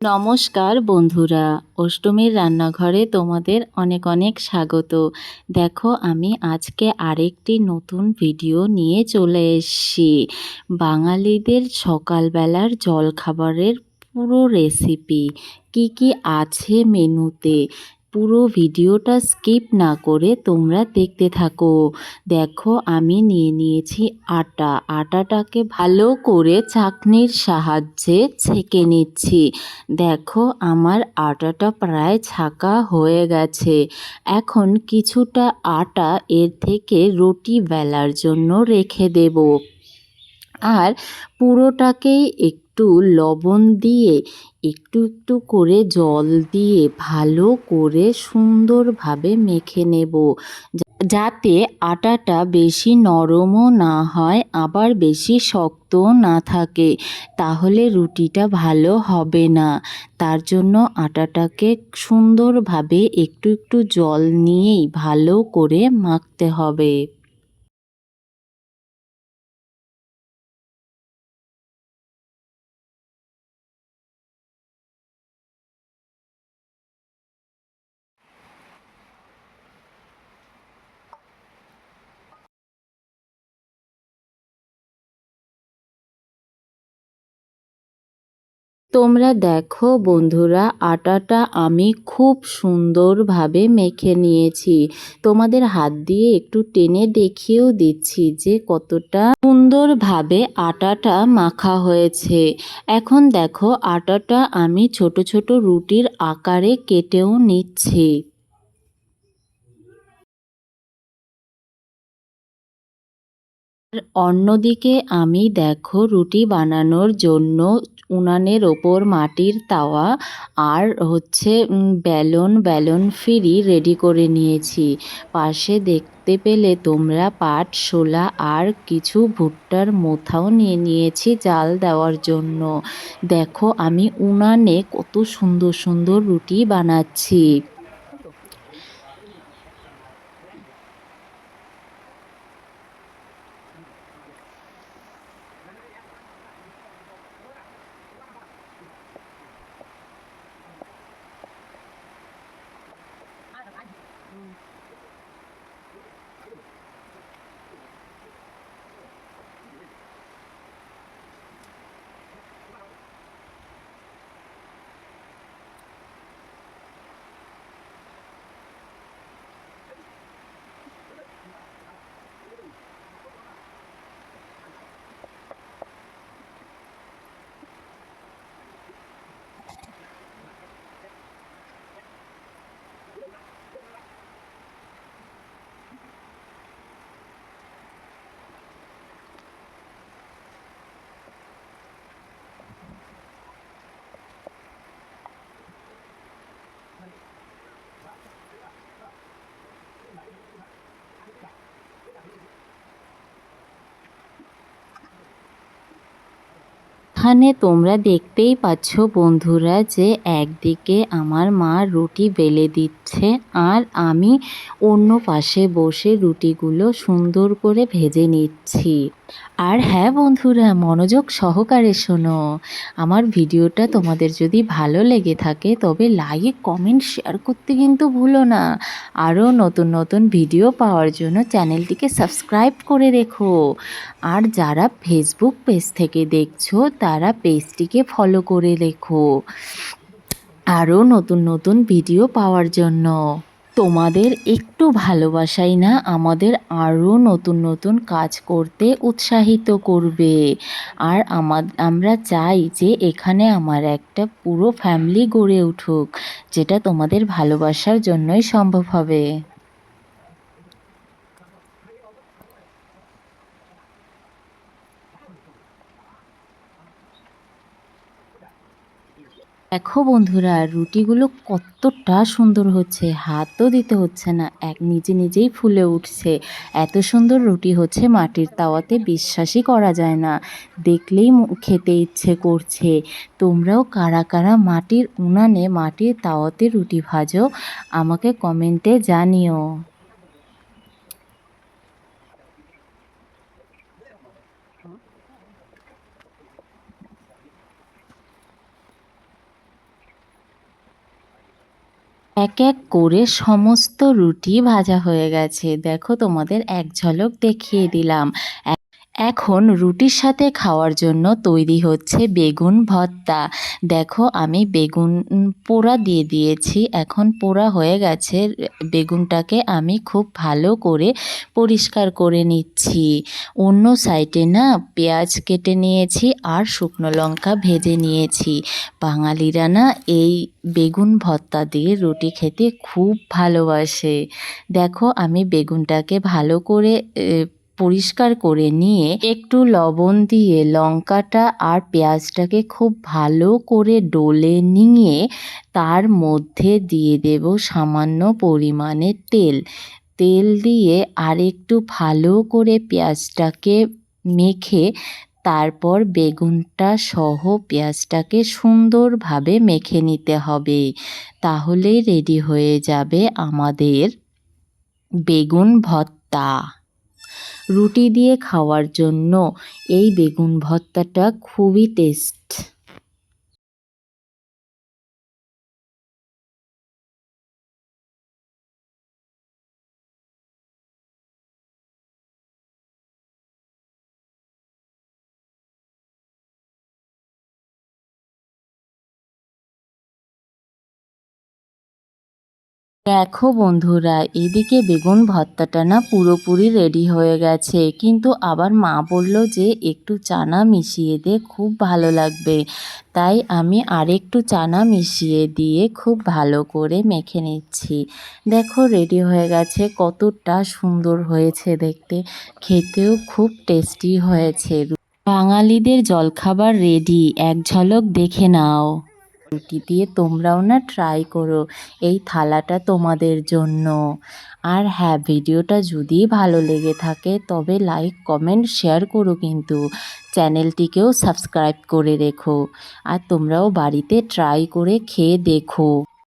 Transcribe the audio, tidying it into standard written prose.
নমস্কার বন্ধুরা, অষ্টমীর রান্নাঘরে তোমাদের অনেক অনেক স্বাগত। দেখো, আমি আজকে আরেকটি নতুন ভিডিও নিয়ে চলে এসেছি। বাঙালিদের সকালবেলার জলখাবারের পুরো রেসিপি, কি কি আছে মেনুতে, পুরো ভিডিওটা স্কিপ না করে তোমরা দেখতে থাকো। দেখো, আমি নিয়ে নিয়েছি আটাটাকে ভালো করে চাকনির সাহায্যে ছেঁকে নিচ্ছি। দেখো, আমার আটাটা প্রায় ছাঁকা হয়ে গেছে। এখন কিছুটা আটা এর থেকে রুটি বেলার জন্য রেখে দেব। আর পুরোটাকেই একটু লবণ দিয়ে একটু একটু করে জল দিয়ে ভালো করে সুন্দরভাবে মেখে নেব, যাতে আটাটা বেশি নরমও না হয় আবার বেশি শক্তও না থাকে, তাহলে রুটিটা ভালো হবে না। তার জন্য আটাটাকে সুন্দরভাবে একটু একটু জল নিয়েই ভালো করে মাখতে হবে। তোমরা দেখো বন্ধুরা, আটাটা আমি খুব সুন্দরভাবে মেখে নিয়েছি। তোমাদের হাত দিয়ে একটু টেনে দেখিয়েও দিচ্ছি যে কতটা সুন্দরভাবে আটাটা মাখা হয়েছে। এখন দেখো, আটাটা আমি ছোট ছোট রুটির আকারে কেটেও নিচ্ছি। অন্যদিকে আমি দেখো, রুটি বানানোর জন্য উনানের ওপর মাটির তাওয়া আর বেলন ফ্রি রেডি করে নিয়েছি। পাশে দেখতে পেলে তোমরা পাট শোলা আর কিছু ভুট্টার মোথাও নিয়ে নিয়েছি জাল দেওয়ার জন্য। দেখো, আমি উনানে কত সুন্দর সুন্দর রুটি বানাচ্ছি। এখানে তোমরা দেখতেই পাচ্ছ বন্ধুরা যে একদিকে আমার মা রুটি বেলে দিচ্ছে আর আমি অন্য পাশে বসে রুটিগুলো সুন্দর করে ভেজে নিচ্ছি। আর হ্যাঁ বন্ধুরা, মনোযোগ সহকারে শোনো। আমার ভিডিওটা তোমাদের যদি ভালো লেগে থাকে তবে লাইক, কমেন্ট, শেয়ার করতে কিন্তু ভুলো না। আরও নতুন নতুন ভিডিও পাওয়ার জন্য চ্যানেলটিকে সাবস্ক্রাইব করে রেখো। আর যারা ফেসবুক পেজ থেকে দেখছো তারা পেজটিকে ফলো করে রেখো আরও নতুন নতুন ভিডিও পাওয়ার জন্য। তোমাদের একটু ভালোবাসাই না আমাদের আরও নতুন নতুন কাজ করতে উৎসাহিত করবে। আর আমরা চাই যে এখানে আমার একটা পুরো ফ্যামিলি গড়ে উঠুক, যেটা তোমাদের ভালোবাসার জন্যই সম্ভব হবে। দেখো বন্ধুরা, রুটিগুলো কতটা সুন্দর হচ্ছে, হাতও দিতে হচ্ছে না, নিজে নিজেই ফুলে উঠছে। এত সুন্দর রুটি হচ্ছে মাটির তাওয়াতে, বিশ্বাসই করা যায় না। দেখলেই খেতে ইচ্ছে করছে। তোমরাও কারা কারা মাটির উনানে মাটির তাওয়াতে রুটি ভাজো আমাকে কমেন্টে জানিও। এক এক করে সমস্ত রুটি ভাজা হয়ে গেছে। দেখো তোমাদের এক ঝলক দেখিয়ে দিলাম। এখন রুটির সাথে খাওয়ার জন্য তৈরি হচ্ছে বেগুন ভর্তা। দেখো আমি বেগুন পোড়া দিয়ে দিয়েছি। এখন পোড়া হয়ে গেছে বেগুনটাকে আমি খুব ভালো করে পরিষ্কার করে নিচ্ছি। অন্য সাইডে না পেঁয়াজ কেটে নিয়েছি আর শুকনো লঙ্কা ভেজে নিয়েছি। বাঙালিরা না এই বেগুন ভর্তা দিয়ে রুটি খেতে খুব ভালোবাসে। দেখো আমি বেগুনটাকে ভালো করে পরিষ্কার করে নিয়ে একটু লবণ দিয়ে লঙ্কাটা আর পেঁয়াজটাকে খুব ভালো করে ডলে নিয়ে তার মধ্যে দিয়ে দেব সামান্য পরিমাণে তেল। তেল দিয়ে আর একটু ভালো করে পেঁয়াজটাকে মেখে তারপর বেগুনটা সহ পেঁয়াজটাকে সুন্দরভাবে মেখে নিতে হবে। তাহলেই রেডি হয়ে যাবে আমাদের বেগুন ভর্তা। রুটি দিয়ে খাওয়ার জন্য এই বেগুন ভর্তাটা খুবই টেস্ট। দেখো বন্ধুরা, এদিকে বেগুন ভর্তাটা না পুরোপুরি রেডি হয়ে গেছে, কিন্তু আবার মা বলল যে একটু চানা মিশিয়ে দে, খুব ভালো লাগবে। তাই আমি আরেকটু চানা মিশিয়ে দিয়ে খুব ভালো করে মেখে নিচ্ছি। দেখো রেডি হয়ে গেছে, কতটা সুন্দর হয়েছে দেখতে, খেতেও খুব টেস্টি হয়েছে। বাঙালিদের জলখাবার রেডি, এক ঝলক দেখে নাও। রুটি দিয়ে তোমরাও না ট্রাই করো, এই থালাটা তোমাদের জন্য। আর হ্যাঁ, ভিডিওটা যদি ভালো লেগে থাকে তবে লাইক কমেন্ট শেয়ার করো, কিন্তু চ্যানেলটিকেও সাবস্ক্রাইব করে রেখো। আর তোমরাও বাড়িতে ট্রাই করে খেয়ে দেখো।